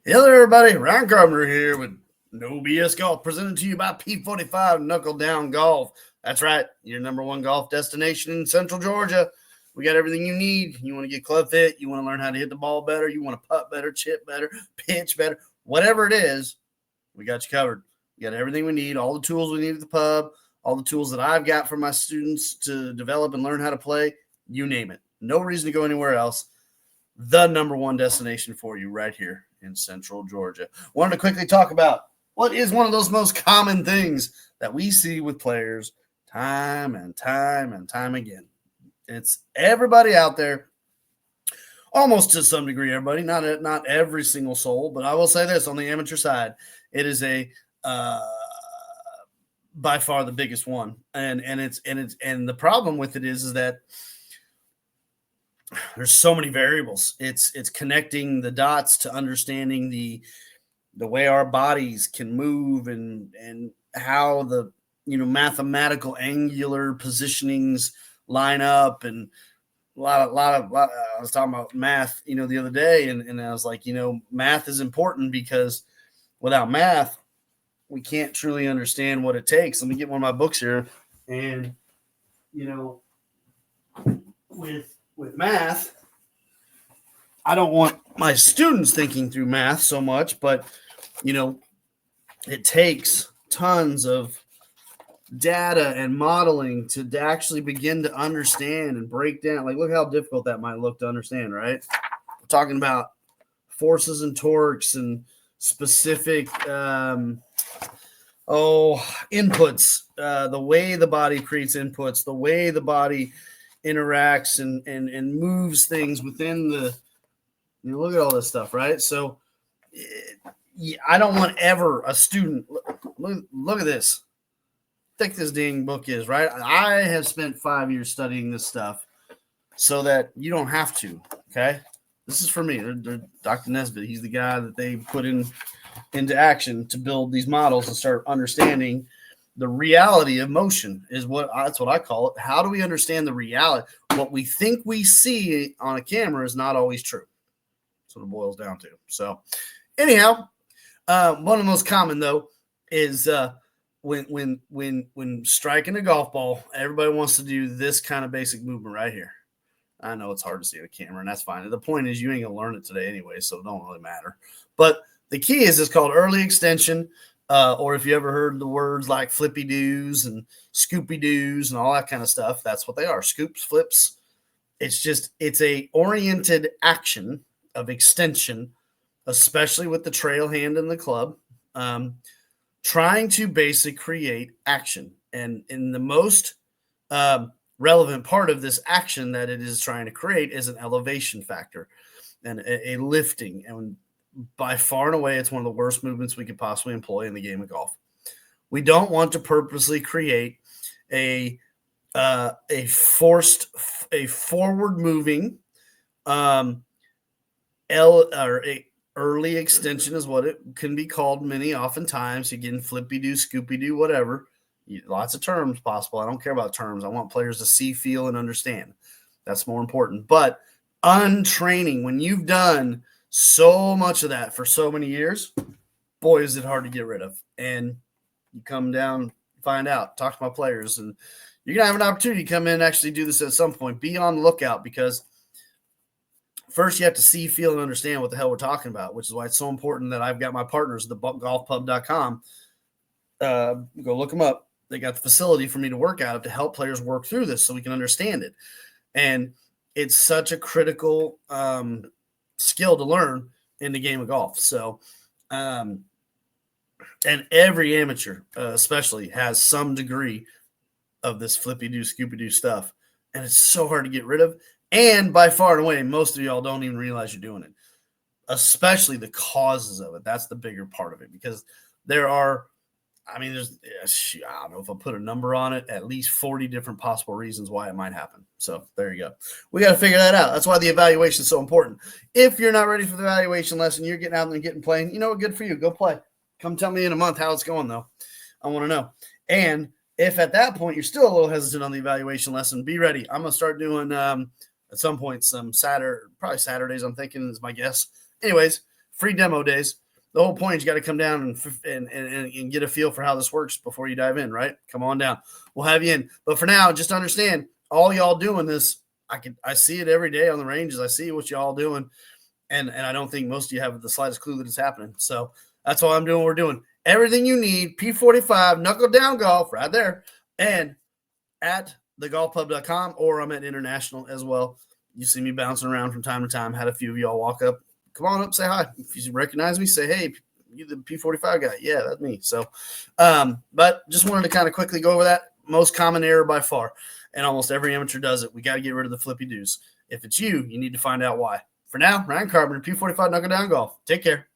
Hello, everybody. Ryan Carpenter here with No BS Golf, presented to you by P45 Knuckle Down Golf. That's right, your number one golf destination in Central Georgia. We got everything you need. You want to get club fit, you want to learn how to hit the ball better, you want to putt better, chip better, pitch better, whatever it is, we got you covered. We got everything we need, all the tools we need at the pub, all the tools that I've got for my students to develop and learn how to play. You name it. No reason to go anywhere else. The number one destination for you right here in Central Georgia. Wanted to quickly talk about what is one of those most common things that we see with players time and time and time again. It's everybody out there, almost to some degree, everybody, not every single soul, but I will say this on the amateur side, it is a by far the biggest one, and the problem with it is that there's so many variables. It's connecting the dots to understanding the way our bodies can move and how the mathematical angular positionings line up, and a lot of I was talking about math the other day, and I was like, math is important because without math we can't truly understand what it takes. Let me get one of my books here, and with math, I don't want my students thinking through math so much, but it takes tons of data and modeling to actually begin to understand and break down. Like, look how difficult that might look to understand, right? We're talking about forces and torques and specific inputs, the way the body creates inputs, the way the body interacts and moves things within the look at all this stuff, right? So I don't want ever a student look at this thick this dang book is, right? I have spent 5 years studying this stuff so that you don't have to. Okay, this is for me. Dr. Nesbitt, he's the guy that they put into action to build these models and start understanding the reality of motion. That's what I call it. How do we understand the reality? What we think we see on a camera is not always true. That's what it boils down to. So anyhow, one of the most common though is when striking a golf ball, everybody wants to do this kind of basic movement right here. I know it's hard to see on a camera, and that's fine. The point is you ain't gonna learn it today anyway, so it don't really matter. But the key is it's called early extension, or if you ever heard the words like flippy doos and scoopy doos and all that kind of stuff, that's what they are. Scoops, flips. It's a oriented action of extension, especially with the trail hand and the club, trying to basically create action. And in the most relevant part of this action that it is trying to create is an elevation factor and a lifting. And by far and away, it's one of the worst movements we could possibly employ in the game of golf. We don't want to purposely create a forward moving early extension is what it can be called many oftentimes. Again, flippy do, scoopy do, whatever. Lots of terms possible. I don't care about terms. I want players to see, feel, and understand. That's more important. But untraining, when you've done so much of that for so many years, boy, is it hard to get rid of. And you come down, find out, talk to my players, and you're going to have an opportunity to come in and actually do this at some point. Be on the lookout, because first you have to see, feel, and understand what the hell we're talking about, which is why it's so important that I've got my partners, thegolfpub.com. Go look them up. They got the facility for me to work out of to help players work through this so we can understand it. And it's such a critical skill to learn in the game of golf. So, and every amateur, especially, has some degree of this flippy do, scoopy do stuff. And it's so hard to get rid of. And by far and away, most of y'all don't even realize you're doing it, especially the causes of it. That's the bigger part of it, because there are, I don't know if I'll put a number on it, at least 40 different possible reasons why it might happen. So there you go. We got to figure that out. That's why the evaluation is so important. If you're not ready for the evaluation lesson, you're getting out there and getting playing, good for you. Go play. Come tell me in a month how it's going, though. I want to know. And if at that point you're still a little hesitant on the evaluation lesson, be ready. I'm going to start doing at some point probably Saturdays, I'm thinking, is my guess. Anyways, free demo days. The whole point is you got to come down and get a feel for how this works before you dive in, right? Come on down. We'll have you in. But for now, just understand all y'all doing this. I see it every day on the ranges. I see what y'all doing. And I don't think most of you have the slightest clue that it's happening. So that's all I'm doing. We're doing everything you need. P45 Knuckle Down Golf right there. And at thegolfpub.com, or I'm at International as well. You see me bouncing around from time to time. Had a few of y'all walk up. Come on up, say hi. If you recognize me, say, hey, you the P45 guy. Yeah, that's me. So, but just wanted to kind of quickly go over that. Most common error by far. And almost every amateur does it. We got to get rid of the flippy doos. If it's you, you need to find out why. For now, Ryan Carpenter, P45 Knuckle Down Golf. Take care.